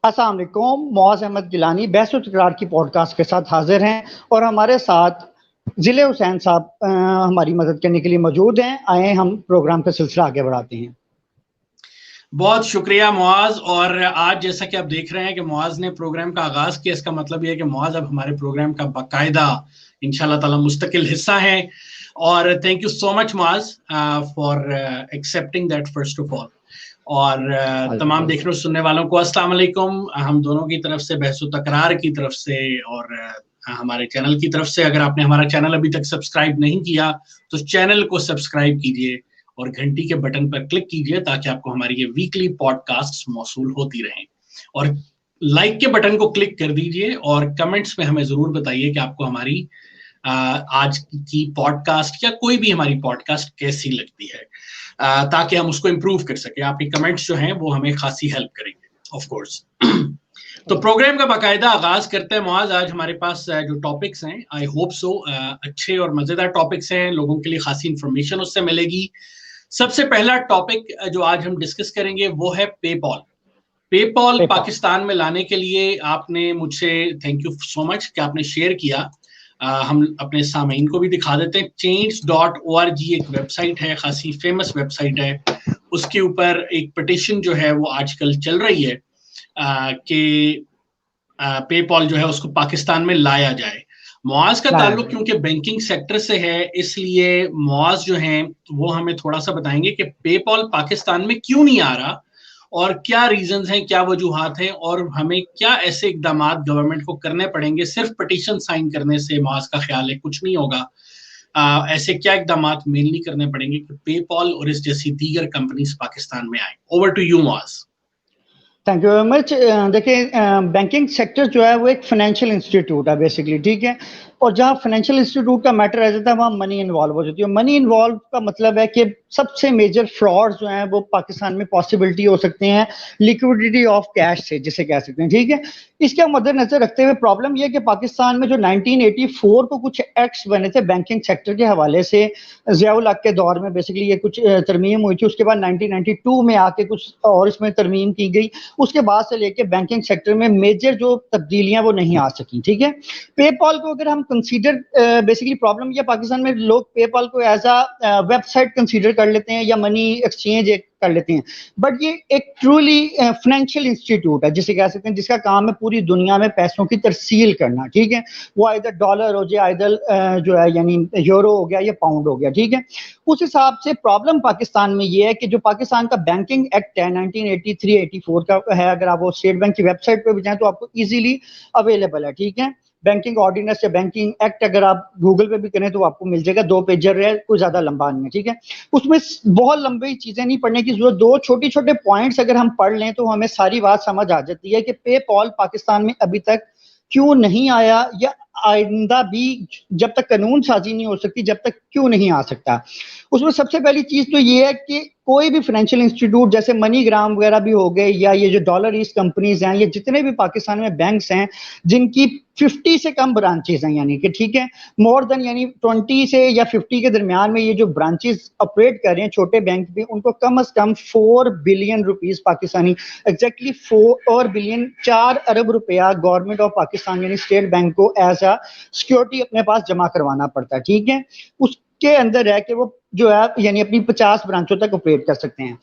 अस्सलाम वालेकुम। मौज अहमद गिलानी बहस-ओ-तकरार की पॉडकास्ट के साथ हाजिर हैं और हमारे साथ जिले हुसैन साहब हमारी मदद करने के लिए मौजूद हैं। आए हम प्रोग्राम का सिलसिला आगे बढ़ाते हैं। बहुत शुक्रिया मुआज। और आज जैसा कि आप देख रहे हैं कि मुआज ने प्रोग्राम का आगाज किया, इसका मतलब यह है कि मुआज अब हमारे प्रोग्राम का बाकायदा इंशाल्लाह ताला मुस्तकिल हिस्सा है। और thank you so much Muaz for accepting that first of all. और तमाम देखने सुनने वालों को अस्सलाम वालेकुम। हम दोनों की तरफ से, बहस-ओ-तकरार की तरफ से और हमारे चैनल की तरफ से, अगर आपने हमारा चैनल अभी तक सब्सक्राइब नहीं किया तो चैनल को सब्सक्राइब कीजिए और घंटी के बटन पर क्लिक कीजिए ताकि आपको हमारी ये वीकली पॉडकास्ट मौसूल होती रहें। और लाइक के बटन को क्लिक कर दीजिए और कमेंट्स में हमें जरूर बताइए कि आपको हमारी आज की पॉडकास्ट या कोई भी हमारी पॉडकास्ट कैसी लगती है, ताकि हम उसको इम्प्रूव कर सके। आपके कमेंट्स जो हैं वो हमें खासी हेल्प करेंगे ऑफ कोर्स। तो प्रोग्राम का बाकायदा आगाज करते हैं मुआज। आज हमारे पास जो टॉपिक्स हैं, आई होप सो अच्छे और मजेदार टॉपिक्स हैं, लोगों के लिए खासी इंफॉर्मेशन उससे मिलेगी। सबसे पहला टॉपिक जो आज हम डिस्कस करेंगे वो है पेपॉल। पेपॉल पाकिस्तान में लाने के लिए आपने मुझसे, थैंक यू सो मच कि आपने शेयर किया। हम अपने सामीन को भी दिखा देते हैं। change.org एक वेबसाइट है, खासी फेमस वेबसाइट है। उसके ऊपर एक पिटिशन जो है वो आजकल चल रही है कि पेपॉल जो है उसको पाकिस्तान में लाया जाए। मुआज का ताल्लुक क्योंकि बैंकिंग सेक्टर से है, इसलिए मुआज जो हैं वो हमें थोड़ा सा बताएंगे कि पेपॉल पाकिस्तान में क्यों नहीं आ रहा और क्या रीजंस हैं, क्या वजूहात हैं, और हमें क्या ऐसे इकदाम गवर्नमेंट को करने पड़ेंगे। सिर्फ पिटीशन साइन करने से मुआज का ख्याल है कुछ नहीं होगा। ऐसे क्या इकदाम मेनली करने पड़ेंगे कि पेपॉल और इस जैसी दीगर कंपनीज पाकिस्तान में आए। Over to you Muaz. Thank you very much. देखिए, बैंकिंग सेक्टर जो है वो एक फाइनेंशियल इंस्टीट्यूट है बेसिकली, ठीक है। और जहाँ फाइनेंशियल इंस्टीट्यूट का मैटर आ जाता है वहाँ मनी इन्वॉल्व हो जाती है। मनी इन्वॉल्व का मतलब है कि सबसे मेजर फ्रॉड जो है वो पाकिस्तान में पॉसिबिलिटी हो सकते हैं लिक्विडिटी ऑफ कैश से, जिसे कह सकते हैं, ठीक है। इसके मद्देनजर रखते हुए प्रॉब्लम यह है कि पाकिस्तान में जो 1984 को कुछ एक्ट्स बने थे बैंकिंग सेक्टर के हवाले से, ज़ियाउल हक के दौर में बेसिकली ये कुछ तरमीम हुई थी। उसके बाद 1992 में आके कुछ और इसमें तरमीम की गई। उसके बाद से लेके बैंकिंग सेक्टर में मेजर जो तब्दीलियां वो नहीं आ सकी, ठीक है। पेपॉल को अगर हम कंसीडर, बेसिकली प्रॉब्लम ये पाकिस्तान में लोग पेपॉल को एज अ वेबसाइट कंसीडर कर लेते हैं या मनी एक्सचेंज कर लेते हैं, बट ये एक ट्रूली फाइनेंशियल इंस्टीट्यूट है, जिसे कह सकते हैं, जिसका काम है पूरी दुनिया में पैसों की तरसील करना, ठीक है। वो इधर डॉलर हो जाए, इधर जो है यानी यूरो हो गया या पाउंड हो गया, ठीक है। उस हिसाब से प्रॉब्लम पाकिस्तान में ये है कि जो पाकिस्तान का बैंकिंग एक्ट है 1983-84 का है, अगर आप वो स्टेट बैंक की वेबसाइट पे भी जाएं तो आपको इजीली अवेलेबल है, ठीक है। बैंकिंग ऑर्डिनेंस या बैंकिंग एक्ट अगर आप गूगल पे भी करें तो आपको मिल जाएगा। 2 पेजर है, कोई ज्यादा लंबा नहीं है, ठीक है। उसमें बहुत लंबी चीजें नहीं पढ़ने की जरूरत, 2 छोटे छोटे पॉइंट्स अगर हम पढ़ लें तो हमें सारी बात समझ आ जाती है कि पेपॉल पाकिस्तान में अभी तक क्यों नहीं आया, या आइंदा भी जब तक कानून साजी नहीं हो सकती जब तक क्यों नहीं आ सकता। उसमें सबसे पहली चीज तो ये है कि कोई भी फाइनेंशियल इंस्टीट्यूट जैसे मनीग्राम वगैरह भी हो गए, या ये जो डॉलर ईस्ट कंपनीज हैं, ये जितने भी पाकिस्तान में बैंक्स हैं जिनकी 50 से कम ब्रांचेस हैं, यानी कि ठीक है, मोर देन यानी 20 से या 50 के दरमियान में ये जो ब्रांचेस ऑपरेट कर रहे हैं छोटे बैंक भी, उनको कम से कम 4 billion rupees Pakistani, exactly 4 billion 4 अरब रुपया गवर्नमेंट ऑफ पाकिस्तान यानी स्टेट बैंक को एज अ सिक्योरिटी अपने पास जमा करवाना पड़ता है, ठीक है। उसके अंदर है कि वो जो है यानी अपनी 50 ब्रांचों तक ऑपरेट कर सकते हैं।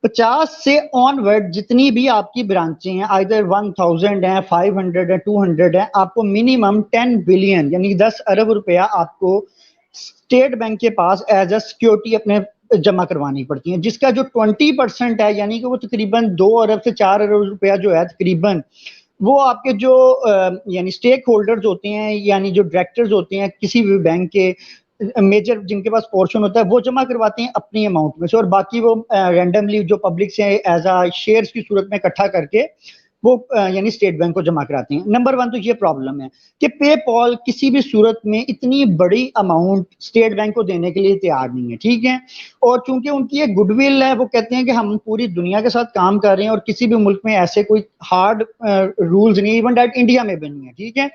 50 से ऑनवर्ड जितनी भी आपकी ब्रांचें हैं, आइदर 1000 है, 500 है, 200 है, आपको मिनिमम 10 बिलियन यानी 10 अरब रुपया आपको स्टेट बैंक के पास एज अ सिक्योरिटी अपने जमा करवानी पड़ती है, जिसका जो 20% है यानी कि वो तकरीबन 2 अरब से 4 अरब रुपया जो है तकरीबन, वो आपके जो यानी स्टेक होल्डर्स होते हैं, यानी जो डायरेक्टर्स होते हैं किसी भी बैंक के मेजर जिनके पास पोर्शन होता है, वो जमा करवाते हैं अपनी अमाउंट में से, और बाकी वो रैंडमली जो पब्लिक से एज अ शेयर्स की सूरत में इकट्ठा करके वो यानी स्टेट बैंक को जमा कराते हैं। नंबर 1 तो ये प्रॉब्लम है कि पेपॉल किसी भी सूरत में इतनी बड़ी अमाउंट स्टेट बैंक को देने के लिए तैयार नहीं है, ठीक है। और चूंकि उनकी एक गुडविल है, वो कहते हैं कि हम पूरी दुनिया के साथ काम कर रहे हैं और किसी भी मुल्क में ऐसे कोई हार्ड रूल्स नहीं, इवन दैट इंडिया में भी नहीं है, ठीक है।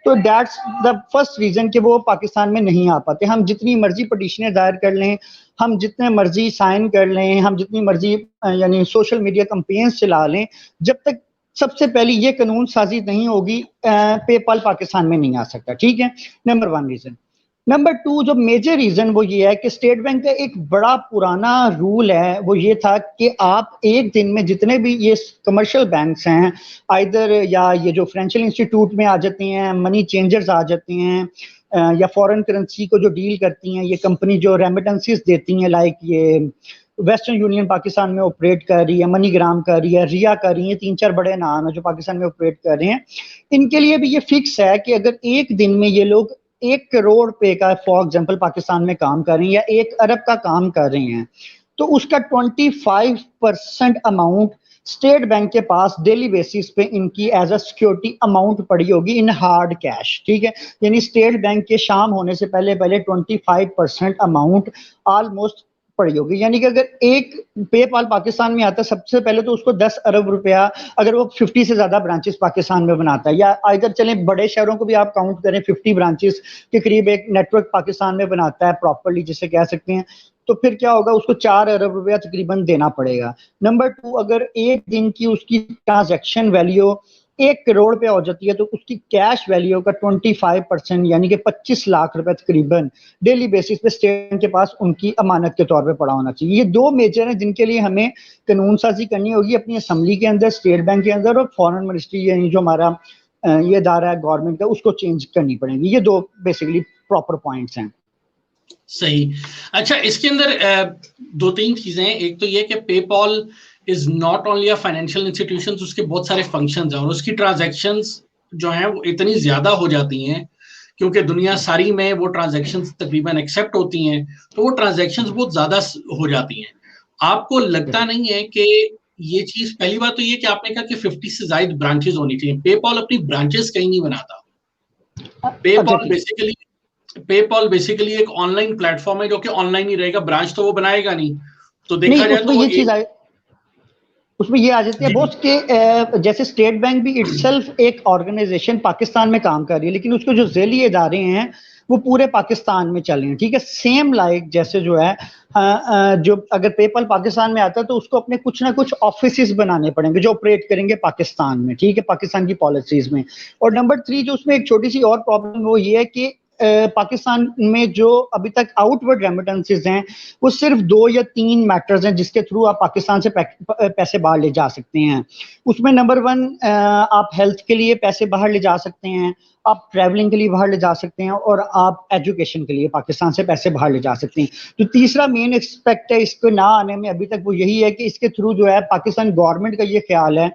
तो दैट्स द फर्स्ट रीजन कि वो पाकिस्तान में नहीं आ पाते। हम जितनी मर्जी पटिशनें दायर कर लें, हम जितने मर्जी साइन कर लें, हम जितनी मर्जी यानी सोशल मीडिया कैंपेन्स चला लें, जब तक सबसे पहले ये कानून साजी नहीं होगी, पेपाल पाकिस्तान में नहीं आ सकता, ठीक है, नंबर 1 रीजन। नंबर 2 जो मेजर रीजन वो ये है कि स्टेट बैंक का एक बड़ा पुराना रूल है, वो ये था कि आप एक दिन में जितने भी ये कमर्शियल बैंक्स हैं, आइदर या ये जो फाइनेंशियल इंस्टीट्यूट में आ जाती हैं, मनी चेंजर्स आ जाती हैं, या फॉरेन करेंसी को जो डील करती हैं, ये कंपनी जो रेमिटेंसीज देती हैं, लाइक ये वेस्टर्न यूनियन पाकिस्तान में ऑपरेट कर रही है, मनीग्राम कर रही है, रिया कर रही है, 3-4 बड़े नाम है जो पाकिस्तान में ऑपरेट कर रहे हैं। इनके लिए भी ये फिक्स है कि अगर एक दिन में ये लोग 1 करोड़ रुपए का फॉर एग्जांपल पाकिस्तान में काम कर रहे हैं या 1 अरब का काम कर रहे हैं, तो उसका 25% अमाउंट स्टेट बैंक के पास डेली बेसिस पे इनकी एज अ सिक्योरिटी अमाउंट पड़ी होगी इन हार्ड कैश, ठीक है। यानी स्टेट बैंक के शाम होने से पहले पहले 25% अमाउंट ऑलमोस्ट पड़ी होगी। यानी कि अगर एक पेपाल पाकिस्तान में आता है, सबसे पहले तो उसको 10 अरब रुपया, अगर वो 50 से ज्यादा ब्रांचेस पाकिस्तान में बनाता है, या अगर चले बड़े शहरों को भी आप काउंट करें, 50 ब्रांचेस के करीब एक नेटवर्क पाकिस्तान में बनाता है प्रॉपरली, जिसे कह सकते हैं, तो फिर क्या होगा, उसको 4 अरब रुपया तकरीबन देना पड़ेगा। नंबर 2, अगर एक दिन की उसकी ट्रांजैक्शन वैल्यू 1 करोड़ पे हो जाती है, तो उसकी कैश वैल्यू का 25% यानी कि 25 लाख रुपए तकरीबन डेली बेसिस पे स्टेट के पास उनकी अमानत के तौर पे पड़ा होना चाहिए। ये 2 मेजर हैं जिनके लिए हमें कानून साजी करनी होगी अपनी असम्बली के अंदर, स्टेट बैंक के अंदर, और फॉरेन मिनिस्ट्री यानी जो हमारा ये इदारा है गवर्नमेंट का, उसको चेंज करनी पड़ेगी। ये 2 बेसिकली प्रॉपर पॉइंट्स हैं। सही। अच्छा, इसके अंदर 2-3 चीजें हैं। एक तो ये कि PayPal is not only a financial institution, उसके बहुत सारे फंक्शंस हैं और उसकी ट्रांजैक्शंस जो हैं वो इतनी ज्यादा हो जाती हैं क्योंकि दुनिया सारी में वो ट्रांजैक्शंस तकरीबन एक्सेप्ट होती हैं, तो वो ट्रांजैक्शंस बहुत ज्यादा हो जाती हैं। आपको लगता नहीं है कि ये चीज, पहली बात तो ये कि आपने कहा कि 50 से ज्यादा ब्रांचेस होनी चाहिए। पेपॉल अपनी ब्रांचेस कहीं नहीं बनाता। पेपॉल बेसिकली एक ऑनलाइन प्लेटफॉर्म है जो कि ऑनलाइन ही रहेगा, ब्रांच तो वो बनाएगा नहीं। तो देखा जाए तो ये चीज उसमें ये आ जाती है बॉस के, जैसे स्टेट बैंक भी इटसेल्फ एक ऑर्गेनाइजेशन पाकिस्तान में काम कर रही है, लेकिन उसके जो झेली इदारे हैं वो पूरे पाकिस्तान में चल रहे हैं, ठीक है। सेम लाइक जैसे जो है जो अगर पेपल पाकिस्तान में आता है तो उसको अपने कुछ ना कुछ ऑफिसेस बनाने पड़ेंगे जो ऑपरेट करेंगे पाकिस्तान में, ठीक है, पाकिस्तान की पॉलिसीज में। और नंबर 3 जो उसमें एक छोटी सी और प्रॉब्लम वो ये है कि पाकिस्तान में जो अभी तक आउटवर्ड रेमिटेंसेस हैं वो सिर्फ 2 या 3 मैटर्स हैं जिसके थ्रू आप पाकिस्तान से पैसे बाहर ले जा सकते हैं। उसमें नंबर 1 आप हेल्थ के लिए पैसे बाहर ले जा सकते हैं, आप ट्रैवलिंग के लिए बाहर ले जा सकते हैं, और आप एजुकेशन के लिए पाकिस्तान से पैसे बाहर ले जा सकते हैं। तो तीसरा मेन एक्सपेक्ट है इसको ना आने में अभी तक वो यही है कि इसके थ्रू जो है पाकिस्तान गवर्नमेंट का ये ख्याल है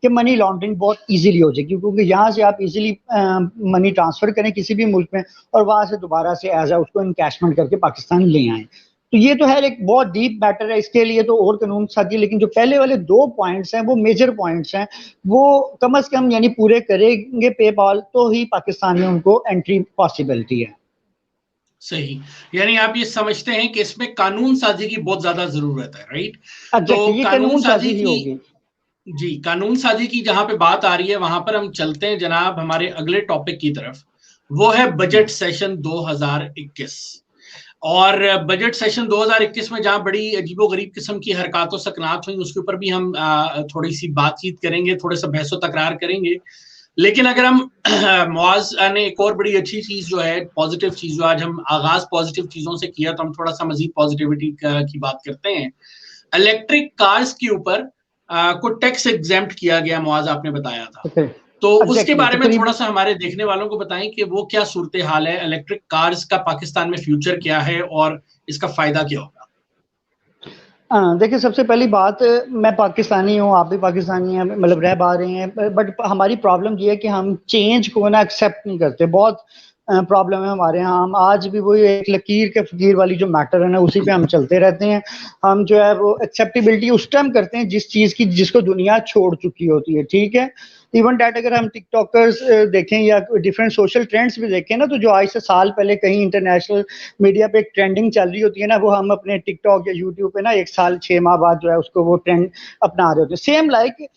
कि मनी लॉन्ड्रिंग बहुत इजीली हो जाएगी, क्योंकि यहाँ से आप इजीली मनी ट्रांसफर करें किसी भी मुल्क में और वहां से दोबारा से एज उसको इनकैशमेंट करके पाकिस्तान ले आए। तो ये तो है एक बहुत डीप मैटर है, इसके लिए तो और कानून साथी, लेकिन जो पहले वाले 2 पॉइंट्स हैं वो मेजर पॉइंट्स हैं, वो कम से कम यानी पूरे करेंगे पेपाल तो ही पाकिस्तान में उनको एंट्री पॉसिबिलिटी है। सही, यानी आप ये समझते हैं कि इसमें कानून साजी की बहुत ज्यादा जरूरत है, राइट? तो ये कानून साजी ही होगी। जी, कानून साजी की जहां पे बात आ रही है वहां पर हम चलते हैं जनाब हमारे अगले टॉपिक की तरफ। वो है बजट सेशन 2021। और बजट सेशन 2021 में जहां बड़ी अजीबोगरीब किस्म की हरकतों सकनात हुई, उसके ऊपर भी हम थोड़ी सी बातचीत करेंगे, थोड़ा सा बहसो तकरार करेंगे। लेकिन अगर हम मुआज ने एक और बड़ी अच्छी चीज जो है, पॉजिटिव चीज जो आज हम आगाज पॉजिटिव चीजों से किया, तो हम थोड़ा सा मजीद पॉजिटिविटी की बात करते हैं। इलेक्ट्रिक कार्स के ऊपर को टैक्स एग्जेम्प्ट किया गया, मुआज आपने बताया था। तो उसके बारे में थोड़ा सा हमारे देखने वालों को बताएं कि वो क्या सूरत हाल है, इलेक्ट्रिक कार्स का पाकिस्तान में फ्यूचर क्या है और इसका फायदा क्या होगा। देखिए, सबसे पहली बात, मैं पाकिस्तानी हूँ, आप भी पाकिस्तानी हैं, मतलब रह पा रहे हैं, बट हमारी प्रॉब्लम ये है कि हम चेंज को ना एक्सेप्ट नहीं करते। बहुत प्रॉब्लम है हमारे यहाँ। हम आज भी वही एक लकीर के फकीर वाली जो मैटर है ना, उसी पे हम चलते रहते हैं। हम जो है वो एक्सेप्टेबिलिटी उस टाइम करते हैं जिस चीज की जिसको दुनिया छोड़ चुकी होती है, ठीक है। इवन डैट अगर हम टिकटॉकर्स देखें या डिफरेंट सोशल ट्रेंड्स भी देखें ना, तो जो आज से साल पहले कहीं इंटरनेशनल मीडिया पे एक ट्रेंडिंग चल रही होती है ना, वो हम अपने टिकटॉक या यूट्यूब पे ना 1 साल 6 माह बाद जो है उसको वो ट्रेंड अपना रहे होते हैं। सेम लाइक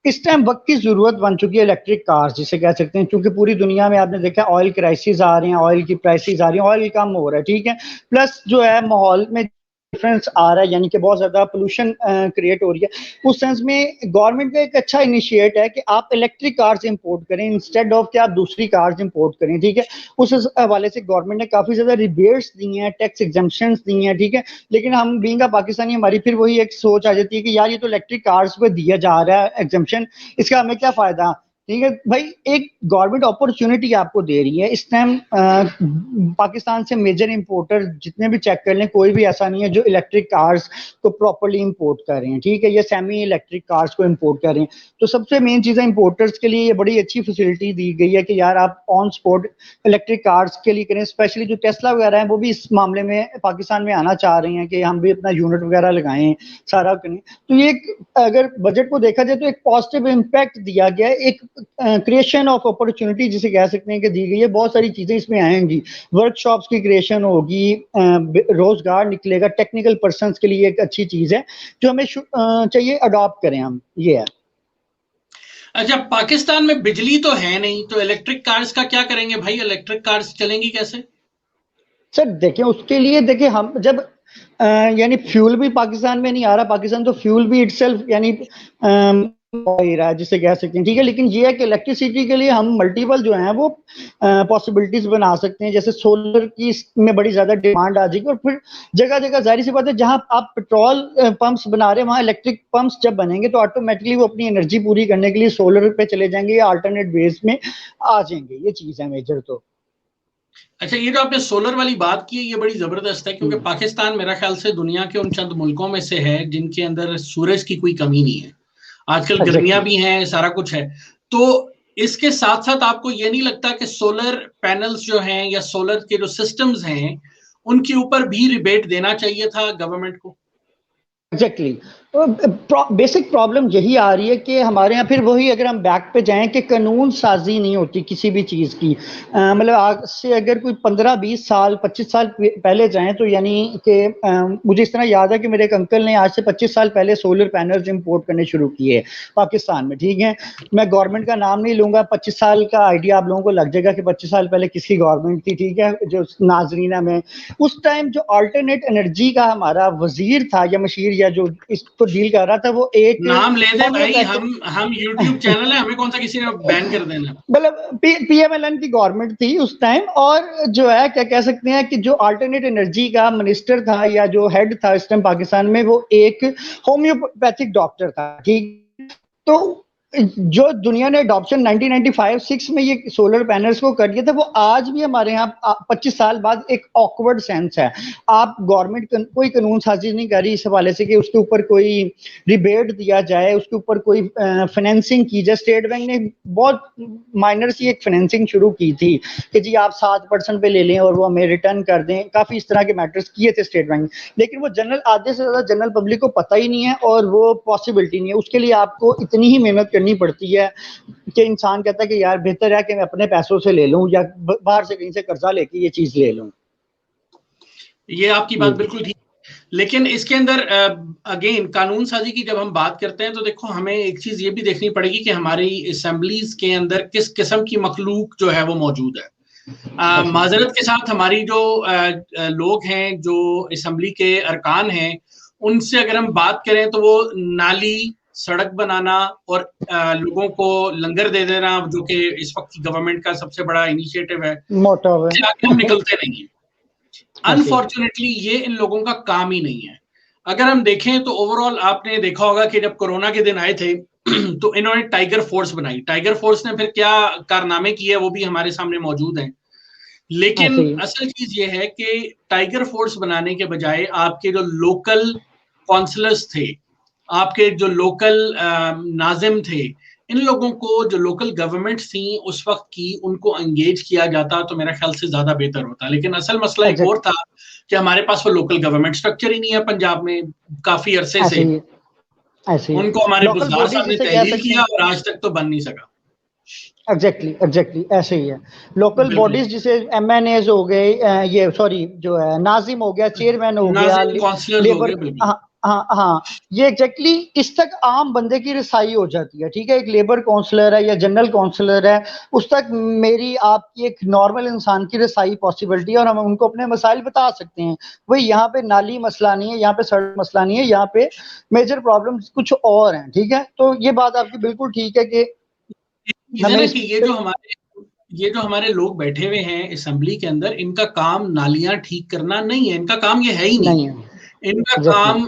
इस टाइम वक्त की जरूरत बन चुकी है इलेक्ट्रिक कार्स जिसे कह सकते हैं, क्योंकि पूरी दुनिया में आपने देखा ऑयल क्राइसिस आ रहे हैं, ऑयल की प्राइसेस आ रही हैं, ऑयल कम हो रहा है, ठीक है। प्लस जो है माहौल में डिफरेंस आ रहा है, यानी कि बहुत ज्यादा पोल्यूशन क्रिएट हो रही है, उस सेंस में गवर्नमेंट का एक अच्छा इनिशिएट है कि आप इलेक्ट्रिक कार्स इंपोर्ट करें इंस्टेड ऑफ कि आप दूसरी कार्स इंपोर्ट करें, ठीक है। उस हवाले से गवर्नमेंट ने काफी ज्यादा रिबेट्स दी हैं, टैक्स एग्जम्पशंस दी हैं, ठीक है। लेकिन हम बीइंग अ पाकिस्तानी, हमारी फिर वही एक सोच आ जाती है कि यार ये तो इलेक्ट्रिक कार्स पे दिया जा रहा है एग्जम्पशन, इसका हमें क्या फायदा, ठीक है भाई। एक गवर्नमेंट अपॉर्चुनिटी आपको दे रही है इस टाइम। पाकिस्तान से मेजर इंपोर्टर जितने भी चेक कर लें, कोई भी ऐसा नहीं है जो इलेक्ट्रिक कार्स को प्रॉपर्ली इंपोर्ट कर रहे हैं, ठीक है, या सेमी इलेक्ट्रिक कार्स को इंपोर्ट कर रहे हैं। तो सबसे मेन चीज़ है इंपोर्टर्स के लिए ये बड़ी अच्छी फैसिलिटी दी गई है कि यार आप ऑन स्पॉट इलेक्ट्रिक कार्स के लिए करें। स्पेशली जो टेस्ला वगैरह है वो भी इस मामले में पाकिस्तान में आना चाह रहे हैं कि हम भी अपना यूनिट वगैरह लगाएं, सारा करें। तो ये अगर बजट को देखा जाए तो एक पॉजिटिव इम्पैक्ट दिया गया है, एक क्रिएशन ऑफ अपॉर्चुनिटी जिसे कह सकते हैं कि दी गई है। बहुत सारी चीजें इसमें आएंगी, वर्कशॉप्स की क्रिएशन होगी, रोजगार निकलेगा, टेक्निकल पर्संस के लिए एक अच्छी चीज है जो हमें चाहिए अडॉप्ट करें हम, ये है। अच्छा, पाकिस्तान में बिजली तो है नहीं, तो इलेक्ट्रिक कार्स का क्या करेंगे भाई? इलेक्ट्रिक कार्स चलेंगी कैसे? सर देखिए उसके लिए देखिए हम जब यानी फ्यूल भी पाकिस्तान में नहीं आ रहा, पाकिस्तान तो फ्यूल भी इटसेल्फ यानी ही रहा है जिसे कह सकते हैं, ठीक है। लेकिन ये है कि इलेक्ट्रिसिटी के लिए हम मल्टीपल जो है वो पॉसिबिलिटीज बना सकते हैं, जैसे सोलर की में बड़ी ज्यादा डिमांड आ जाएगी, और फिर जगह जगह जाहिर सी बात है जहां आप पेट्रोल पंप्स बना रहे हैं वहां इलेक्ट्रिक पंप्स जब बनेंगे तो ऑटोमेटिकली वो अपनी एनर्जी पूरी करने के लिए सोलर पे चले जाएंगे या अल्टरनेट बेस में आ जाएंगे। ये चीज है मेजर। तो अच्छा, ये जो आपने सोलर वाली बात की है ये बड़ी जबरदस्त है, क्योंकि पाकिस्तान मेरा ख्याल से दुनिया के उन चंद मुल्कों में से है जिनके अंदर सूरज की कोई कमी नहीं है। आजकल गर्मियां भी हैं, सारा कुछ है। तो इसके साथ साथ आपको ये नहीं लगता कि सोलर पैनल्स जो हैं या सोलर के जो सिस्टम्स हैं उनके ऊपर भी रिबेट देना चाहिए था गवर्नमेंट को? एग्जैक्टली बेसिक प्रॉब्लम यही आ रही है कि हमारे यहाँ फिर वही, अगर हम बैक पे जाएं कि कानून साजी नहीं होती किसी भी चीज़ की। मतलब आज से अगर कोई 15-20 साल 25 साल पहले जाएं तो यानी कि मुझे इस तरह याद है कि मेरे एक अंकल ने आज से 25 साल पहले सोलर पैनल्स इंपोर्ट करने शुरू किए पाकिस्तान में, ठीक है। मैं गवर्नमेंट का नाम नहीं लूंगा, 25 साल का आइडिया आप लोगों को लग जाएगा कि 25 साल पहले किसकी गवर्नमेंट थी, ठीक है, जो नाजरीना में उस टाइम जो अल्टरनेट एनर्जी का हमारा वजीर था या मशीर या जो इसको डील कर रहा था वो एक नाम ले दे भाई, हम YouTube चैनल है, हमें कौन सा किसी ने बैन कर देना। मतलब पीएमएलएन की गवर्नमेंट थी उस टाइम, और जो है क्या कह सकते हैं कि जो अल्टरनेट एनर्जी का मिनिस्टर था या जो हेड था इस टाइम पाकिस्तान में वो एक होम्योपैथिक डॉक्टर था, ठीक। तो जो दुनिया ने अडॉप्शन 1995-6 में ये सोलर पैनल्स को कर दिया था, वो आज भी हमारे यहाँ 25 साल बाद एक ऑकवर्ड सेंस है। आप गवर्नमेंट कोई कानून साजी नहीं कर रही इस हवाले से कि उसके ऊपर कोई रिबेट दिया जाए, उसके ऊपर कोई फाइनेंसिंग की जाए। स्टेट बैंक ने बहुत माइनर सी एक फाइनेंसिंग शुरू की थी कि जी आप 7% पे ले लें और वो हमें रिटर्न कर दें, काफी इस तरह के मैटर्स किए थे स्टेट बैंक, लेकिन वो जनरल आधे से ज्यादा जनरल पब्लिक को पता ही नहीं है और वो पॉसिबिलिटी नहीं है। उसके लिए आपको इतनी ही मेहनत करनी पड़ती है कि इंसान कहता है कि यार बेहतर है कि मैं अपने पैसों से ले लूं या बाहर से कहीं से कर्जा लेके ये चीज ले लूं। ये आपकी बात बिल्कुल ठीक, लेकिन इसके अंदर अगेन कानून साजी की जब हम बात करते हैं तो देखो हमें एक चीज ये भी देखनी पड़ेगी कि हमारी असेंबलीज के अंदर किस किस्म की मखलूक जो है वो मौजूद है। माजरत के साथ हमारी जो लोग हैं जो असेंबली के अरकान हैं उनसे अगर हम बात करें तो वो नाली, सड़क बनाना और लोगों को लंगर दे देना, जो कि इस वक्त की गवर्नमेंट का सबसे बड़ा इनिशिएटिव है, हम निकलते नहीं है। अनफॉर्चुनेटली ये इन लोगों का काम ही नहीं है। अगर हम देखें तो ओवरऑल आपने देखा होगा कि जब कोरोना के दिन आए थे तो इन्होंने टाइगर फोर्स बनाई। टाइगर फोर्स ने फिर क्या कारनामे किए वो भी हमारे सामने मौजूद हैं। लेकिन असल चीज ये है कि टाइगर फोर्स बनाने के बजाय आपके जो लोकल काउंसलर्स थे, आपके जो लोकल नाजिम थे, इन लोगों को जो लोकल गवर्नमेंट्स थी उस वक्त की उनको एंगेज किया जाता तो मेरा ख्याल से ज्यादा बेहतर होता। लेकिन असल मसला एक और था कि हमारे पास वो लोकल गवर्नमेंट स्ट्रक्चर ही नहीं है पंजाब में काफी अरसे से। उनको हमारे बुज़दार साहब ने तहलील किया और आज तक तो बन नहीं सका। एग्जैक्टली ऐसे ही है। लोकल बॉडीज जिसे MNAs हो गए, ये सॉरी जो है नाजिम हो गया, चेयरमैन हो गया, लेबर, हाँ हाँ, ये एग्जैक्टली इस तक आम बंदे की रसाई हो जाती है, ठीक है। एक लेबर काउंसलर है या जनरल काउंसलर है, उस तक मेरी आपकी एक नॉर्मल इंसान की रसाई पॉसिबिलिटी है, और हम उनको अपने मसाइल बता सकते हैं। वही यहाँ पे नाली मसला नहीं है, यहाँ पे सड़क मसला नहीं है, यहाँ पे मेजर प्रॉब्लम कुछ और हैं, ठीक है। तो ये बात आपकी बिल्कुल ठीक है कि है ना, कि ये जो हमारे लोग बैठे हुए हैं असेंबली के अंदर, इनका काम नालियां ठीक करना नहीं है, इनका काम ये है ही नहीं। नहीं है इनका एग्जैक्टली। काम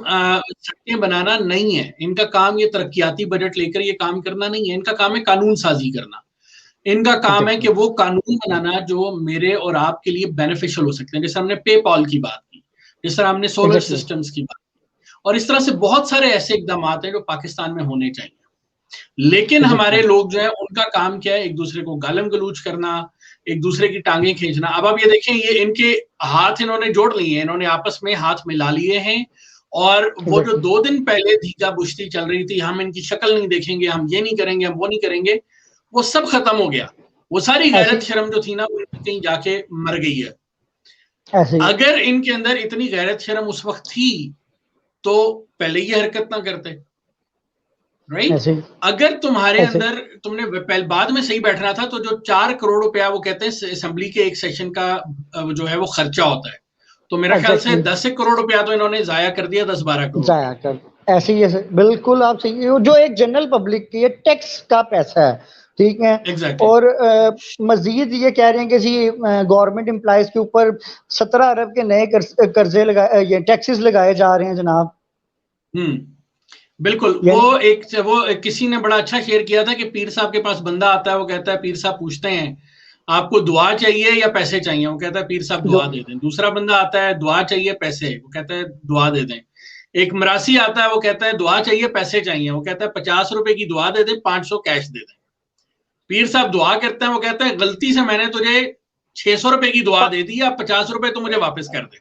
सड़कें बनाना नहीं है, इनका काम ये तरक्याती बजट लेकर ये काम करना नहीं है, इनका काम है कानून साजी करना। इनका काम है कि वो कानून बनाना जो मेरे और आपके लिए बेनिफिशियल हो सकते हैं। जैसे हमने पेपॉल की बात की, जिस तरह हमने सोलर सिस्टम्स की बात की, और इस तरह से बहुत सारे ऐसे इकदाम हैं जो पाकिस्तान में होने चाहिए। लेकिन हमारे लोग जो है उनका काम क्या है, एक दूसरे को गालम गलूच करना, एक दूसरे की टांगे खींचना। अब आप ये देखें, ये इनके हाथ इन्होंने जोड़ लिए हैं, इन्होंने आपस में हाथ मिला लिए हैं, और वो जो 2 दिन पहले धीका बुश्ती चल रही थी, हम इनकी शक्ल नहीं देखेंगे, हम ये नहीं करेंगे, हम वो नहीं करेंगे, वो सब खत्म हो गया। वो सारी गैरत शर्म जो थी ना, वो कहीं जाके मर गई है। अगर इनके अंदर इतनी गैरत शर्म उस वक्त थी तो पहले ये हरकत ना करते, राइट? अगर तुम्हारे अंदर, तुमने बाद में सही बैठ रहा था, तो जो 4 करोड़ रुपया वो कहते हैं असेंबली के एक सेशन का जो है वो खर्चा होता है, तो मेरा ख्याल से 10 करोड़ रुपया तो इन्होंने जाया कर दिया, 10-12 करोड़ जाया कर। ऐसे ही बिल्कुल आप सही, जो एक जनरल पब्लिक की टैक्स का पैसा है, ठीक है। exactly. और मजीद ये कह रहे हैं कि जी गवर्नमेंट एम्प्लॉइज के ऊपर 17 अरब के नए कर्जे लगाए, ये टैक्सेस लगाए जा रहे हैं जनाब। बिल्कुल। वो किसी ने बड़ा अच्छा शेयर किया था कि पीर साहब के पास बंदा आता है, वो कहता है, पीर साहब पूछते हैं आपको दुआ चाहिए या पैसे चाहिए, वो कहता है पीर साहब दुआ दे दें। दूसरा बंदा आता है, दुआ चाहिए पैसे, वो कहता है दुआ दे दें। एक मरासी आता है, वो कहता है दुआ चाहिए पैसे चाहिए, वो कहता है 50 रुपए की दुआ दे दें, 500 कैश दे दें। पीर साहब दुआ करते हैं, वो कहता है गलती से मैंने तुझे 600 रुपए की दुआ दे दी, आप 50 रुपए तो मुझे वापस कर दे,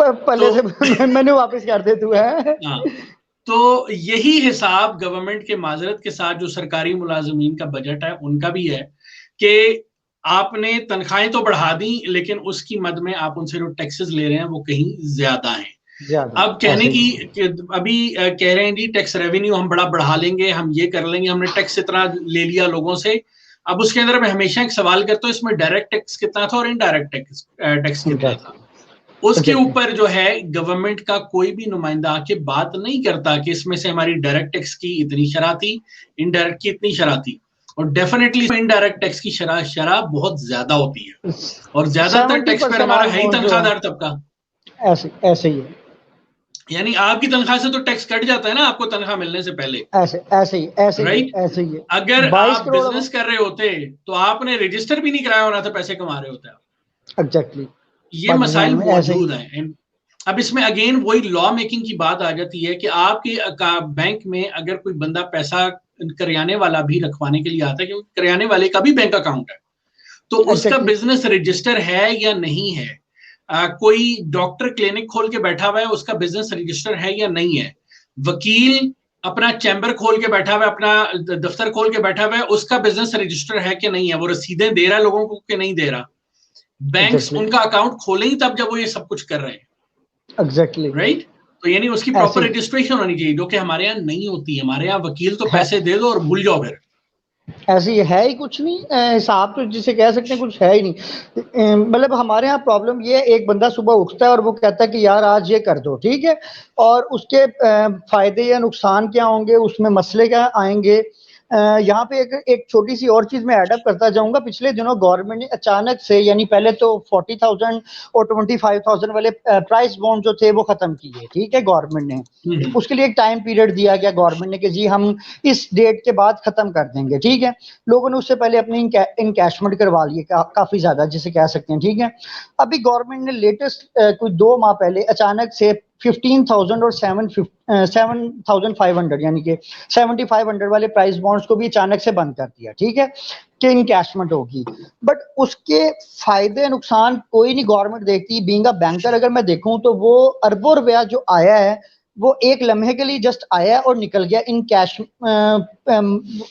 पहले से मैंने वापस कर दे तू है। तो यही हिसाब गवर्नमेंट के माजरत के साथ जो सरकारी मुलाजमीन का बजट है उनका भी है, कि आपने तनख्वाहें तो बढ़ा दी, लेकिन उसकी मद में आप उनसे जो टैक्सेस ले रहे हैं वो कहीं ज्यादा हैं। अब कहने की अभी कह रहे हैं जी टैक्स रेवेन्यू हम बड़ा बढ़ा लेंगे, हम ये कर लेंगे, हमने टैक्स इतना ले लिया लोगों से। अब उसके अंदर मैं हमेशा एक सवाल करता हूँ, इसमें डायरेक्ट टैक्स कितना था और इनडायरेक्ट टैक्स कितना था? उसके ऊपर जो है गवर्नमेंट का कोई भी नुमाइंदा आके बात नहीं करता कि इसमें से हमारी डायरेक्ट टैक्स की इतनी शरह थी, इनडायरेक्ट की इतनी शरह थी। और डेफिनेटली इनडायरेक्ट टैक्स की शरह बहुत ज्यादा होती है, और ज्यादातर टैक्स पर हमारा है ही तनख्वाहदार तबका। ऐसे ही है, यानी आपकी तनख्वाह से तो टैक्स कट जाता है ना आपको तनख्वाह मिलने से पहले। ऐसे ही। अगर आप बिजनेस कर रहे होते तो आपने रजिस्टर भी नहीं कराया होना था, पैसे कमा रहे होते आप। एग्जैक्टली, ये मसाइल मौजूद हैं। अब इसमें अगेन वही लॉ मेकिंग की बात आ जाती है कि आपके बैंक में अगर कोई बंदा पैसा करियाने वाला भी रखवाने के लिए आता है, क्योंकि करियाने वाले का भी बैंक अकाउंट है, तो उसका बिजनेस रजिस्टर है या नहीं है। कोई डॉक्टर क्लिनिक खोल के बैठा हुआ है, उसका बिजनेस रजिस्टर है या नहीं है। वकील अपना चैम्बर खोल के बैठा हुआ है, अपना दफ्तर खोल के बैठा हुआ है, उसका बिजनेस रजिस्टर है कि नहीं है, वो रसीदें दे रहा है लोगों को कि नहीं दे रहा। बैंक्स उनका अकाउंट खोले ही तब जब वो ये सब कुछ कर रहे हैं। Exactly, right. तो यानी उसकी प्रॉपर रजिस्ट्रेशन होनी चाहिए, जो कि हमारे यहाँ नहीं होती है। हमारे यहाँ वकील तो पैसे दे दो और भूल जाओ, फिर ऐसी है ही कुछ नहीं, हिसाब तो जिसे कह सकते हैं कुछ है ही नहीं। मतलब हमारे यहाँ प्रॉब्लम ये है, एक बंदा सुबह उठता है और वो कहता है कि यार आज ये कर दो, ठीक है, और उसके फायदे या नुकसान क्या होंगे, उसमें मसले क्या आएंगे। यहाँ पे एक छोटी सी और चीज मैं एडअप करता जाऊंगा। पिछले दिनों गवर्नमेंट ने अचानक से, यानी पहले तो 40,000 और 25,000 वाले प्राइस बॉन्ड जो थे वो खत्म किए, ठीक है, गवर्नमेंट ने। उसके लिए एक टाइम पीरियड दिया गया गवर्नमेंट ने कि जी हम इस डेट के बाद खत्म कर देंगे, ठीक है। लोगों ने उससे पहले अपनी इनकैशमेंट करवा लिए काफी ज्यादा, जिसे कह सकते हैं, ठीक है। अभी गवर्नमेंट ने लेटेस्ट कुछ 2 माह पहले अचानक से 15,000 और 7,500 यानी कि 7,500 वाले प्राइस बॉन्ड्स को भी अचानक से बंद कर दिया, ठीक है, कि इनकैशमेंट होगी। बट उसके फायदे नुकसान कोई नहीं गवर्नमेंट देखती। बीइंग अ बैंकर अगर मैं देखूं तो वो अरबों रुपया जो आया है वो एक लम्हे के लिए जस्ट आया और निकल गया इन कैश,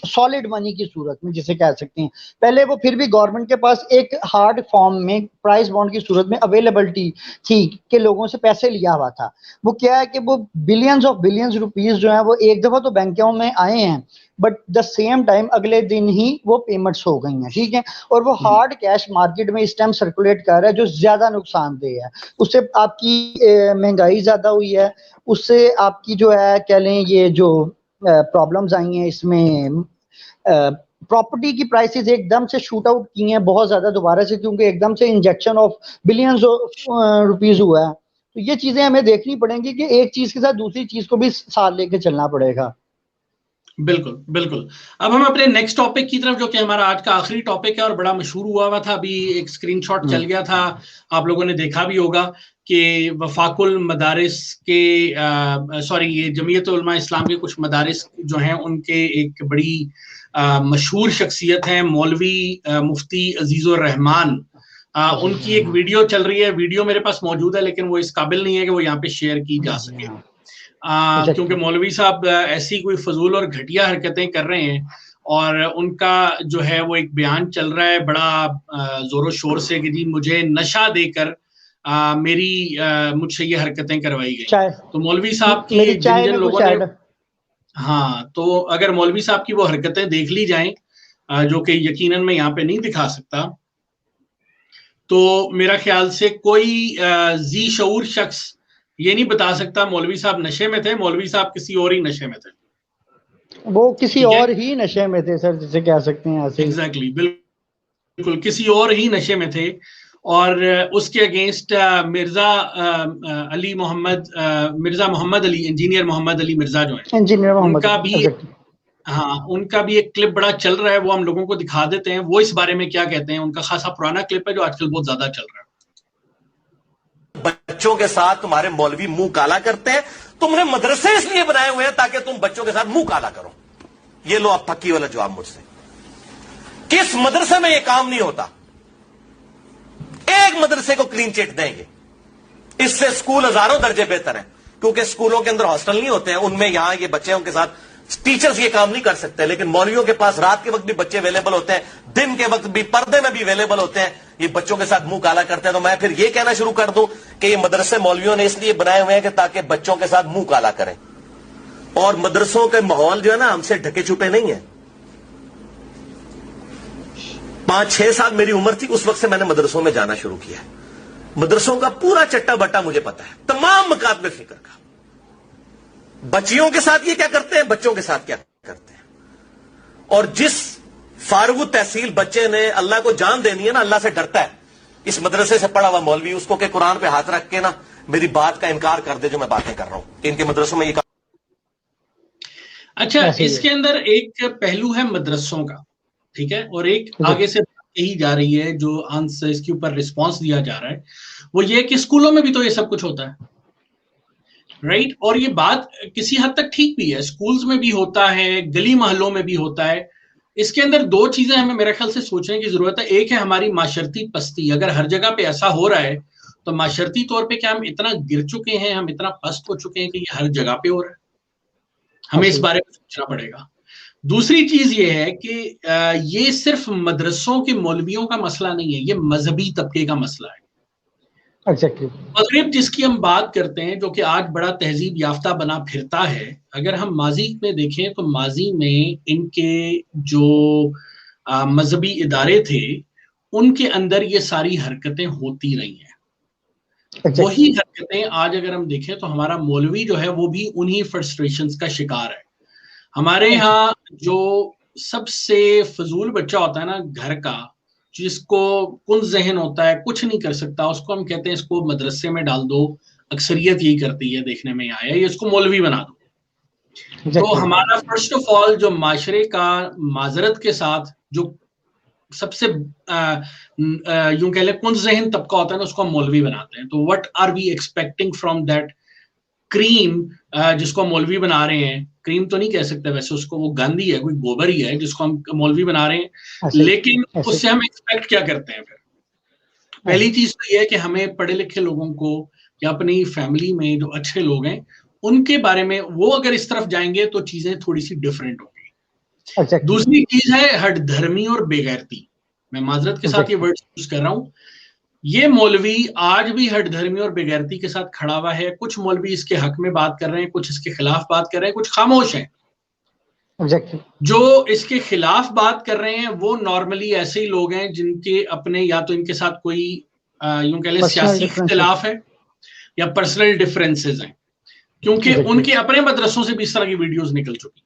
सॉलिड मनी की सूरत में जिसे कह सकते हैं। पहले वो फिर भी गवर्नमेंट के पास एक हार्ड फॉर्म में प्राइस बॉन्ड की सूरत में अवेलेबिलिटी थी कि लोगों से पैसे लिया हुआ था। वो क्या है कि वो बिलियंस रुपीस जो है वो एक दफा तो बैंकों में आए हैं, बट द सेम टाइम अगले दिन ही वो पेमेंट्स हो गई हैं, ठीक है। और वो हार्ड कैश मार्केट में इस टाइम सर्कुलेट कर रहा है जो ज्यादा नुकसानदेह है। उससे आपकी महंगाई ज्यादा हुई है, उससे आपकी जो है कह लें ये जो प्रॉब्लम्स आई हैं इसमें, प्रॉपर्टी की प्राइसेस एकदम से शूट आउट की हैं बहुत ज्यादा दोबारा से, क्योंकि एकदम से इंजेक्शन ऑफ बिलियंस रुपीस हुआ है। तो ये चीजें हमें देखनी पड़ेंगी कि एक चीज के साथ दूसरी चीज को भी साथ लेके चलना पड़ेगा। बिल्कुल बिल्कुल। अब हम अपने नेक्स्ट टॉपिक की तरफ, जो कि हमारा आज का आखिरी टॉपिक है और बड़ा मशहूर हुआ था, अभी एक स्क्रीनशॉट चल गया था, आप लोगों ने देखा भी होगा कि वफाकुल मदारिस के ये जमीयत उलमा इस्लाम के कुछ मदारिस जो हैं उनके एक बड़ी मशहूर शख्सियत है मौलवी मुफ्ती अजीजुर रहमान, उनकी एक वीडियो चल रही है। वीडियो मेरे पास मौजूद है लेकिन वो इस काबिल नहीं है कि वो यहाँ पे शेयर की जा सके, क्योंकि मौलवी साहब ऐसी कोई फजूल और घटिया हरकतें कर रहे हैं और उनका जो है वो एक बयान चल रहा है बड़ा जोरों शोर से कि जी मुझे नशा देकर मुझसे ये हरकतें करवाई गई। तो मौलवी साहब की जिन जिन लोगों ने, हाँ, तो अगर मौलवी साहब की वो हरकतें देख ली जाएं, जो कि यकीनन मैं यहाँ पे नहीं दिखा सकता, तो मेरा ख्याल से कोई जी शऊर शख्स ये नहीं बता सकता मौलवी साहब नशे में थे। मौलवी साहब किसी और ही नशे में थे, वो किसी और ही नशे में थे सर, जिसे कह सकते हैं ऐसे। एग्जैक्टली, बिल्कुल किसी और ही नशे में थे। और उसके अगेंस्ट मिर्जा मोहम्मद अली, इंजीनियर मोहम्मद अली मिर्जा जो है, इंजीनियर मोहम्मद, उनका भी, हाँ, उनका भी एक क्लिप बड़ा चल रहा है, वो हम लोगों को दिखा देते हैं। वो इस बारे में क्या कहते हैं, उनका खासा पुराना क्लिप है जो आजकल बहुत ज्यादा चल रहा है। बच्चों के साथ तुम्हारे मौलवी मुंह काला करते हैं, तुमने मदरसे इसलिए बनाए हुए हैं ताकि तुम बच्चों के साथ मुंह काला करो। ये लो अब पक्की वाला जवाब मुझसे, किस मदरसे में यह काम नहीं होता? एक मदरसे को क्लीन चिट देंगे, इससे स्कूल हजारों दर्जे बेहतर है, क्योंकि स्कूलों के अंदर हॉस्टल नहीं होते हैं, उनमें यहां ये बच्चों के साथ टीचर्स ये काम नहीं कर सकते। लेकिन मौलवियों के पास रात के वक्त भी बच्चे अवेलेबल होते हैं, दिन के वक्त भी पर्दे में भी अवेलेबल होते हैं, ये बच्चों के साथ मुंह काला करते हैं। तो मैं फिर ये कहना शुरू कर दूं कि ये मदरसे मौलवियों ने इसलिए बनाए हुए हैं कि ताकि बच्चों के साथ मुंह काला करें। और मदरसों के माहौल जो है ना हमसे ढके छुपे नहीं है। 5-6 साल मेरी उम्र थी, उस वक्त से मैंने मदरसों में जाना शुरू किया। मदरसों का पूरा चट्टा बट्टा मुझे पता है, तमाम मकातब फिक्र का। बच्चियों के साथ ये क्या करते हैं, बच्चों के साथ क्या करते हैं। और जिस फारूक तहसील बच्चे ने अल्लाह को जान देनी है ना, अल्लाह से डरता है, इस मदरसे से पढ़ा हुआ मौलवी उसको के कुरान पे हाथ रख के ना मेरी बात का इनकार कर दे जो मैं बातें कर रहा हूं। इनके मदरसों में ये अच्छा, इसके अंदर एक पहलू है मदरसों का, ठीक है, और एक आगे से यही जा रही है जो आंसर इसके ऊपर रिस्पांस दिया जा रहा है, वो ये कि स्कूलों में भी तो ये सब कुछ होता है, राइट। और ये बात किसी हद तक ठीक भी है, स्कूल्स में भी होता है, गली मोहल्लों में भी होता है। इसके अंदर दो चीजें हमें मेरे ख्याल से सोचने की जरूरत है। एक है हमारी माशरती पस्ती, अगर हर जगह पे ऐसा हो रहा है तो माशरती तौर पे क्या हम इतना गिर चुके हैं, हम इतना पस्त हो चुके हैं कि ये हर जगह पे हो रहा है? हमें इस बारे में सोचना पड़ेगा। दूसरी चीज ये है कि ये सिर्फ मदरसों के मौलवियों का मसला नहीं है, ये मजहबी तबके का मसला है। मगरिब जिसकी हम बात करते हैं, जो कि आज बड़ा तहजीब याफ्ता बना फिरता है, अगर हम माजी में देखें तो माजी में इनके जो मजहबी इदारे थे उनके अंदर ये सारी हरकतें होती रही हैं। वही हरकतें आज अगर हम देखें तो हमारा मौलवी जो है वो भी उन्हीं फ्रस्ट्रेशंस का शिकार है। हमारे यहाँ जो सबसे फजूल बच्चा होता है ना घर का, जिसको कुन जहन होता है, कुछ नहीं कर सकता, उसको हम कहते हैं इसको मदरसे में डाल दो। अक्सरियत यही करती है, देखने में आया, ये इसको मौलवी बना दो। तो हमारा फर्स्ट ऑफ ऑल जो माशरे का माजरत के साथ जो सबसे यूं कह ले कुन जहन तबका होता है ना, उसको हम मौलवी बनाते हैं। तो what are we expecting from that cream जिसको हम मौलवी बना रहे हैं? क्रीम तो नहीं कह सकते वैसे उसको, वो गंदी है, कोई गोबर ही है जिसको हम मौलवी बना रहे हैं। लेकिन उससे हम एक्सपेक्ट क्या करते हैं? फिर पहली चीज तो ये है कि हमें पढ़े लिखे लोगों को या अपनी फैमिली में जो अच्छे लोग हैं उनके बारे में, वो अगर इस तरफ जाएंगे तो चीजें थोड़ी सी डिफरेंट होंगी। अच्छा, दूसरी चीज है हठधर्मी और बेगैरती। मैं माजरत के साथ ये वर्ड यूज कर रहा हूं। ये मौलवी आज भी हठधर्मी और बेगैरती के साथ खड़ा हुआ है। कुछ मौलवी इसके हक में बात कर रहे हैं, कुछ इसके खिलाफ बात कर रहे हैं, कुछ खामोश हैं। एग्जैक्टली। जो इसके खिलाफ बात कर रहे हैं वो नॉर्मली ऐसे ही लोग हैं जिनके अपने, या तो इनके साथ कोई यूं कह ले सियासी इख्तिलाफ है या पर्सनल डिफरेंसेस हैं, क्योंकि उनके अपने मदरसों से भी इस तरह की वीडियोस निकल चुकी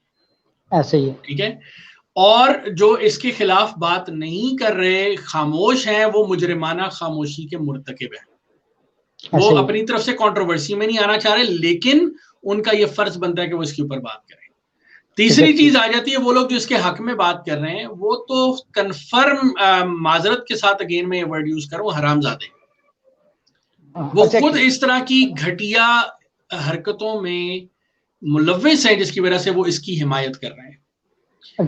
ऐसे ही है। ठीक है। और जो इसके खिलाफ बात नहीं कर रहे, खामोश हैं, वो मुजरिमाना खामोशी के मुर्तकिब हैं। वो अपनी तरफ से कंट्रोवर्सी में नहीं आना चाह रहे, लेकिन उनका ये फर्ज बनता है कि वो इसके ऊपर बात करें। तीसरी चीज आ जाती है, वो लोग जो इसके हक में बात कर रहे हैं वो तो कंफर्म, माजरत के साथ अगेन मैं ये वर्ड यूज करूं, हरामजादे। वो खुद इस तरह की घटिया हरकतों में मुलव्विस हैं, जिसकी वजह से वो इसकी हिमायत कर रहे हैं।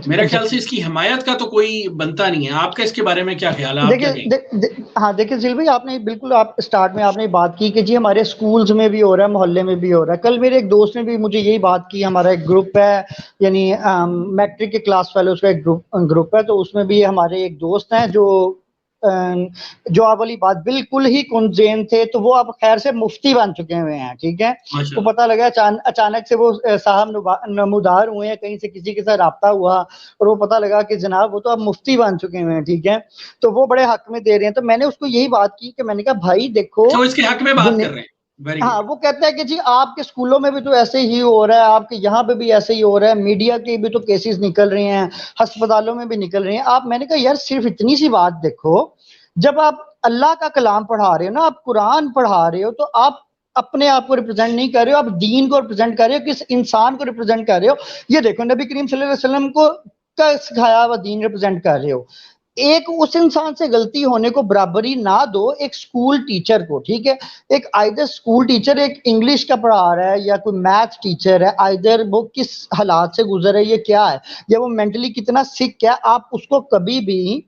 मेरा ख्याल से इसकी हिमायत का तो कोई बनता नहीं है। आपका इसके बारे में क्या ख्याल है? देखिए हाँ, देखिए जिल भाई, आपने बिल्कुल, आप स्टार्ट में आपने बात की कि जी हमारे स्कूल्स में भी हो रहा है, मोहल्ले में भी हो रहा है। कल मेरे एक दोस्त ने भी मुझे यही बात की। हमारा एक ग्रुप है, यानी मैट्रिक के क्लास फेलोज का एक ग्रुप है, तो उसमें भी हमारे एक दोस्त हैं जो आप वाली बात बिल्कुल ही कुंजेन थे, तो वो अब खैर से मुफ्ती बन चुके हुए हैं। ठीक है, तो पता लगा अचानक से वो साहब नमूदार हुए हैं, कहीं से किसी के साथ राब्ता हुआ और वो पता लगा कि जनाब वो तो अब मुफ्ती बन चुके हुए हैं। ठीक है, तो वो बड़े हक में दे रहे हैं। तो मैंने उसको यही बात की कि मैंने कहा भाई देखो, तो इसके हक में बात कर रहे हैं। हाँ, वो कहता है कि जी आपके स्कूलों में भी तो ऐसे ही हो रहा है, आपके यहाँ पे भी ऐसे ही हो रहा है, मीडिया के भी तो केसेस निकल रहे हैं, अस्पतालों में भी निकल रहे हैं। आप, मैंने कहा यार सिर्फ इतनी सी बात देखो, जब आप अल्लाह का कलाम पढ़ा रहे हो ना, आप कुरान पढ़ा रहे हो, तो आप अपने आप को रिप्रेजेंट नहीं कर रहे हो, आप दीन को रिप्रेजेंट कर रहे हो, किस इंसान को रिप्रेजेंट कर रहे हो। ये देखो, नबी करीम सल्लल्लाहु अलैहि वसल्लम को का सिखाया हुआ दीन रिप्रेजेंट कर रहे हो। एक उस इंसान से गलती होने को बराबरी ना दो एक स्कूल टीचर को। ठीक है, एक आइदर स्कूल टीचर एक इंग्लिश का पढ़ा रहा है या कोई मैथ टीचर है, आइदर वो किस हालात से गुजर है, ये क्या है, या वो मेंटली कितना सिक है, आप उसको कभी भी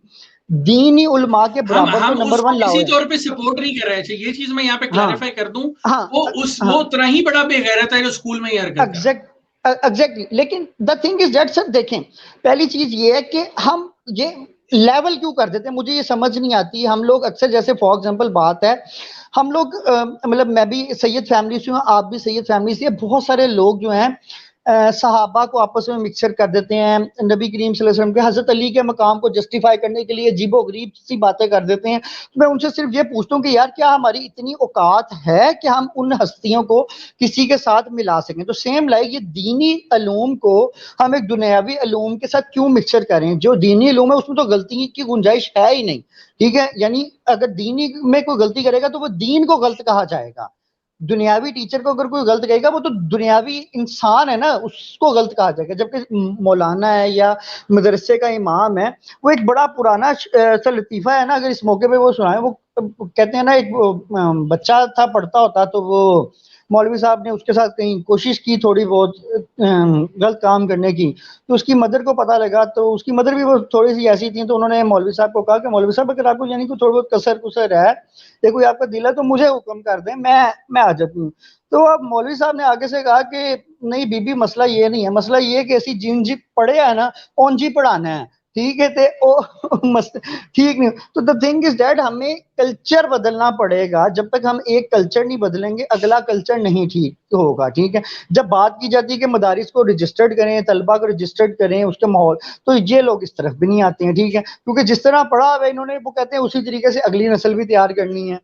दीनी उलमा के बराबर हम नंबर वन लाओ। किसी तौर पे सपोर्ट नहीं कर रहे थे। ये चीज मैं यहाँ पे क्लैरिफाई कर दूं, वो उतना ही बड़ा बेगैरत है जो स्कूल में ये हरकत कर। एग्जैक्टली। लेकिन the thing is that sir, देखें, पहली चीज ये है कि हम ये लेवल क्यों कर देते हैं, मुझे ये समझ नहीं आती। हम लोग अक्सर, जैसे फॉर एग्जांपल बात है, हम लोग मतलब मैं भी सैयद फैमिली से हूँ, आप भी सैयद फैमिली से, बहुत सारे लोग जो हैं सहाबा को आपस में मिक्सर कर देते हैं, नबी करीम सल्लल्लाहु अलैहि वसल्लम के, हजरत अली के मकाम को जस्टिफाई करने के लिए अजीबो गरीब सी बातें कर देते हैं। तो मैं उनसे सिर्फ ये पूछता हूँ कि यार क्या हमारी इतनी औकात है कि हम उन हस्तियों को किसी के साथ मिला सकें? तो सेम लाइक ये दीनी अलूम को हम एक दुनियावी अलूम के साथ क्यों मिक्सर करें? जो दीनी अलूम है उसमें तो गलती की गुंजाइश है ही नहीं। ठीक है, यानी अगर दीनी में कोई गलती करेगा तो वो दीन को गलत कहा जाएगा। दुनियावी टीचर को अगर कोई गलत कहेगा, वो तो दुनियावी इंसान है ना, उसको गलत कहा जाएगा। जबकि मौलाना है या मदरसे का इमाम है, वो एक बड़ा पुराना सा लतीफा है ना, अगर इस मौके पे वो सुनाए, वो कहते हैं ना, एक बच्चा था पढ़ता होता, तो वो मौलवी साहब ने उसके साथ कहीं कोशिश की थोड़ी बहुत गलत काम करने की, तो उसकी मदर को पता लगा, तो उसकी मदर भी वो थोड़ी सी ऐसी थी, तो उन्होंने मौलवी साहब को कहा कि मौलवी साहब अगर आपको यानी कोई थोड़ी बहुत कसर कुसर है या कोई आपका दिल है तो मुझे हुक्म कर दें, मैं आ जाती हूँ। तो अब मौलवी साहब ने आगे से कहा कि नहीं बीबी, मसला ये नहीं है, मसला ये कि ऐसी जिन जी पढ़े है ना, ओन जी पढ़ाना है। ठीक है, ते ओ ठीक नहीं। तो द थिंग इज दैट हमें कल्चर बदलना पड़ेगा। जब तक हम एक कल्चर नहीं बदलेंगे, अगला कल्चर नहीं ठीक होगा। ठीक है, जब बात की जाती है कि मदारिस को रजिस्टर्ड करें, तलबा को रजिस्टर्ड करें, उसके माहौल, तो ये लोग इस तरफ भी नहीं आते हैं। ठीक है, क्योंकि जिस तरह पढ़ा हुआ इन्होंने, वो कहते हैं उसी तरीके से अगली नस्ल भी तैयार करनी है।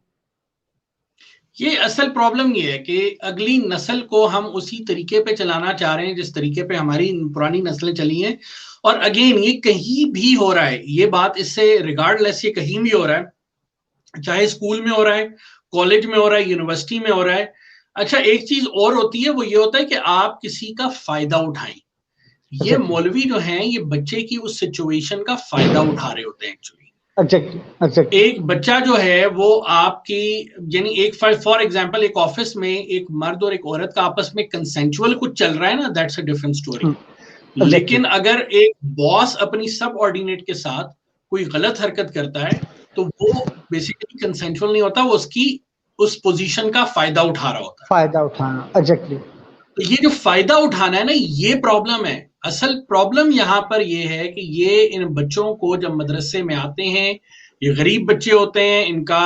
ये असल प्रॉब्लम ये है कि अगली नस्ल को हम उसी तरीके पे चलाना चाह रहे हैं जिस तरीके पे हमारी पुरानी नस्लें चली हैं। और अगेन ये कहीं भी हो रहा है, ये बात इससे रिगार्डलेस, ये कहीं भी हो रहा है, चाहे स्कूल में हो रहा है, कॉलेज में हो रहा है, यूनिवर्सिटी में हो रहा है। अच्छा, एक चीज और होती है, वो ये होता है कि आप किसी का फायदा उठाएं। ये मौलवी जो हैं, ये बच्चे की उस सिचुएशन का फायदा उठा रहे होते हैं एक्चुअली। एक बच्चा जो है वो आपकी, यानी एक फॉर एग्जांपल एक ऑफिस में एक मर्द और एक औरत का आपस में कंसेंचुअल कुछ चल रहा है ना, दैट्स अ डिफरेंट स्टोरी। लेकिन अगर एक बॉस अपनी सबऑर्डिनेट के साथ कोई गलत हरकत करता है तो वो बेसिकली कंसेंचुअल नहीं होता, वो उसकी उस पोजीशन का फायदा उठा रहा होता है। फायदा उठाना, एग्जैक्टली। तो ये जो फायदा उठाना है ना, ये प्रॉब्लम है। असल प्रॉब्लम यहाँ पर ये है कि ये इन बच्चों को जब मदरसे में आते हैं, ये गरीब बच्चे होते हैं, इनका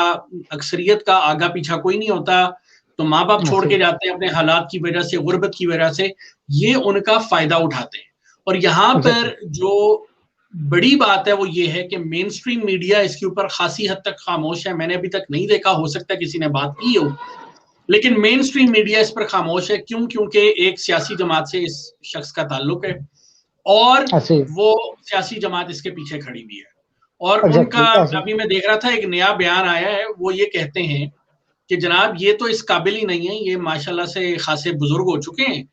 अक्सरियत का आगा पीछा कोई नहीं होता, तो माँ बाप छोड़ के जाते हैं अपने हालात की वजह से, गुर्बत की वजह से, ये उनका फायदा उठाते हैं। और यहाँ पर जो बड़ी बात है वो ये है कि मेन स्ट्रीम मीडिया इसके ऊपर खासी हद तक खामोश है। मैंने अभी तक नहीं देखा, हो सकता है किसी ने बात की हो, लेकिन मेन स्ट्रीम मीडिया इस पर खामोश है। क्यों? क्योंकि एक सियासी जमात से इस शख्स का ताल्लुक है और वो सियासी जमात इसके पीछे खड़ी हुई है। और उनका अभी मैं देख रहा था एक नया बयान आया है, वो ये कहते हैं कि जनाब ये तो इस काबिल ही नहीं है, ये माशाल्लाह से खासे बुजुर्ग हो चुके हैं,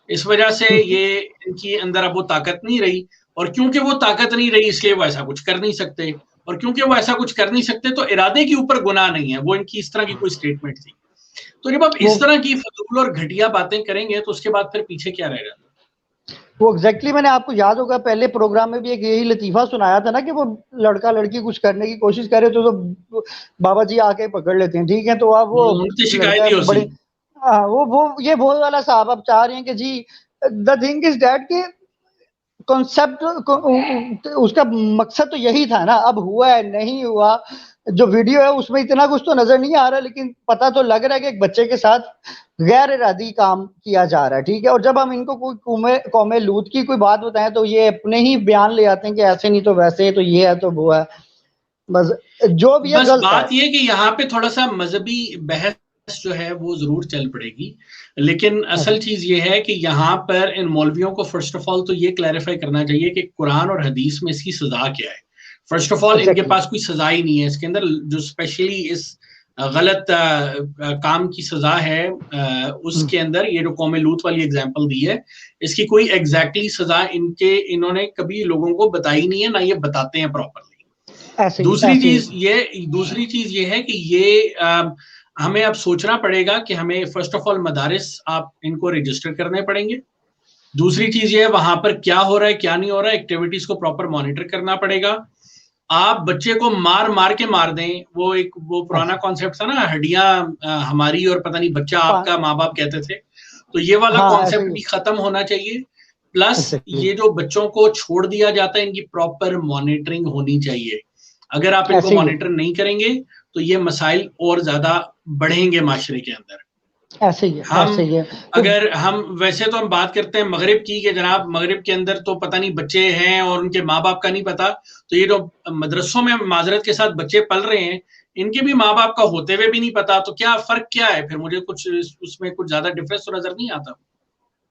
इस वजह से ये इनकी अंदर अब वो ताकत नहीं रही, और क्योंकि वो ताकत नहीं रही इसलिए वो ऐसा कुछ कर नहीं सकते, और क्योंकि वो ऐसा कुछ कर नहीं सकते तो इरादे के ऊपर गुनाह नहीं है। वो इनकी इस तरह की कोई स्टेटमेंट थी। तो जब आप इस तरह की फजूल और घटिया बातें करेंगे तो उसके बाद फिर पीछे क्या रहेगा? वो एग्जैक्टली मैंने आपको याद होगा पहले प्रोग्राम में भी एक यही लतीफा सुनाया था ना कि वो लड़का लड़की कुछ करने की कोशिश करे तो बाबा जी आके पकड़ लेते हैं, ठीक है। तो आप वो बड़े वो ये बहुत वाला साहब आप चाह रहे हैं कि जी द थिंग इज दैट कि कॉन्सेप्ट उसका मकसद तो यही था ना। अब हुआ है नहीं हुआ, जो वीडियो है उसमें इतना कुछ तो नजर नहीं आ रहा, लेकिन पता तो लग रहा है कि एक बच्चे के साथ गैर इरादी काम किया जा रहा है, ठीक है। और जब हम इनको कोई कौमे लूत की कोई बात बताएं तो ये अपने ही बयान ले आते हैं कि ऐसे नहीं तो वैसे, तो ये है तो वो है, बस जो भी है बस बात ये कि यहाँ पे थोड़ा सा मजहबी बहस जो है वो जरूर चल पड़ेगी, लेकिन असल चीज ये है कि यहाँ पर इन मौलवियों को फर्स्ट ऑफ ऑल तो ये क्लैरिफाई करना चाहिए कि कुरान और हदीस में इसकी सजा क्या है। फर्स्ट ऑफ ऑल इनके पास कोई सजा ही नहीं है। इसके अंदर जो स्पेशली इस गलत काम की सजा है उसके अंदर ये जो कौमे लूत वाली एग्जांपल दी है, इसकी कोई एग्जैक्टली सजा इन्होंने कभी लोगों को बताई नहीं है, ना ये बताते हैं प्रॉपरली। दूसरी चीज ये है कि ये हमें अब सोचना पड़ेगा कि हमें फर्स्ट ऑफ ऑल मदारिस आप इनको रजिस्टर करने पड़ेंगे। दूसरी चीज ये है वहां पर क्या हो रहा है क्या नहीं हो रहा है, एक्टिविटीज को प्रॉपर मॉनिटर करना पड़ेगा। आप बच्चे को मार के मार दें, वो पुराना कॉन्सेप्ट था ना, हड्डियां हमारी और पता नहीं बच्चा आपका, माँ बाप कहते थे, तो ये वाला कॉन्सेप्ट भी खत्म होना चाहिए। प्लस ये जो बच्चों को छोड़ दिया जाता है इनकी प्रॉपर मॉनिटरिंग होनी चाहिए। अगर आप इनको मॉनिटर नहीं करेंगे तो ये मसाइल और ज्यादा बढ़ेंगे माशरे के अंदर। ऐसे ही है। अगर हम वैसे तो हम बात करते हैं मगरिब की कि जनाब मगरिब के अंदर तो पता नहीं बच्चे हैं और उनके माँ बाप का नहीं पता, तो ये जो मदरसों में माजरत के साथ बच्चे पल रहे हैं इनके भी माँ बाप का होते हुए भी नहीं पता, तो क्या फर्क क्या है फिर? मुझे कुछ उसमें कुछ ज्यादा डिफरेंस तो नजर नहीं आता।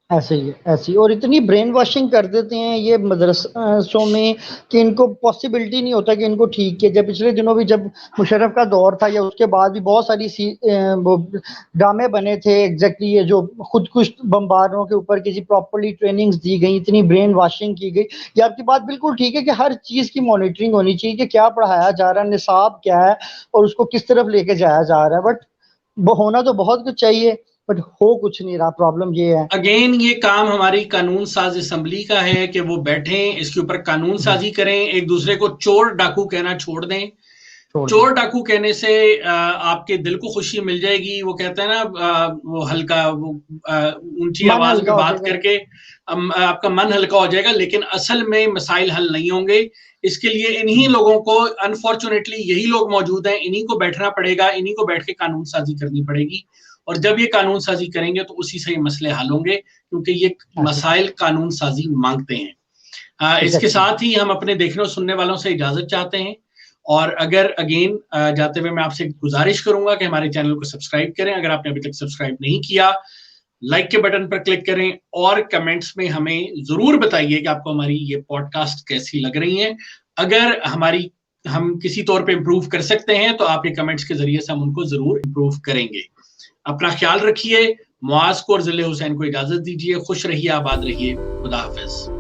ऐसे ही और इतनी ब्रेन वॉशिंग कर देते हैं ये मदरसों में कि इनको पॉसिबिलिटी नहीं होता कि इनको ठीक किया जाए। पिछले दिनों भी जब मुशर्रफ का दौर था या उसके बाद भी बहुत सारी ड्रामे बने थे एग्जैक्टली ये जो खुदकुश बमबारों के ऊपर किसी प्रॉपरली ट्रेनिंग्स दी गई, इतनी ब्रेन वॉशिंग की गई। ये आपकी बात बिल्कुल ठीक है कि हर चीज़ की मॉनिटरिंग होनी चाहिए कि क्या पढ़ाया जा रहा है, निसाब क्या है और उसको किस तरफ लेके जाया जा रहा है। बट वो होना तो बहुत कुछ चाहिए बट हो कुछ नहीं रहा। प्रॉब्लम ये है अगेन ये काम हमारी कानून साज असम्बली का है कि वो बैठें इसके ऊपर कानून साजी करें, एक दूसरे को चोर डाकू कहना छोड़ दें। चोर डाकू कहने से आपके दिल को खुशी मिल जाएगी। वो कहते हैं ना वो हल्का ऊंची आवाज में बात करके आपका मन हल्का हो जाएगा, लेकिन असल में मसाइल हल नहीं होंगे। इसके लिए इन्हीं लोगों को, अनफॉर्चुनेटली यही लोग मौजूद हैं, इन्हीं को बैठना पड़ेगा, इन्हीं को बैठ के कानून साजी करनी पड़ेगी। और जब ये कानून साजी करेंगे तो उसी से ये मसले हल होंगे, क्योंकि ये मसाइल कानून साजी मांगते हैं। इसके साथ ही हम अपने देखने और सुनने वालों से इजाजत चाहते हैं। और अगर अगेन जाते हुए मैं आपसे गुजारिश करूंगा कि हमारे चैनल को सब्सक्राइब करें। अगर आपने अभी तक सब्सक्राइब नहीं किया, लाइक के बटन पर क्लिक करें और कमेंट्स में हमें जरूर बताइए कि आपको हमारी ये पॉडकास्ट कैसी लग रही है। अगर हम किसी तौर पे इम्प्रूव कर सकते हैं तो आप ये कमेंट्स के जरिए से हम उनको जरूर इम्प्रूव करेंगे। अपना ख्याल रखिए। मुआज को और जिले हुसैन को इजाजत दीजिए। खुश रहिए, आबाद रहिए। खुदा हाफिज।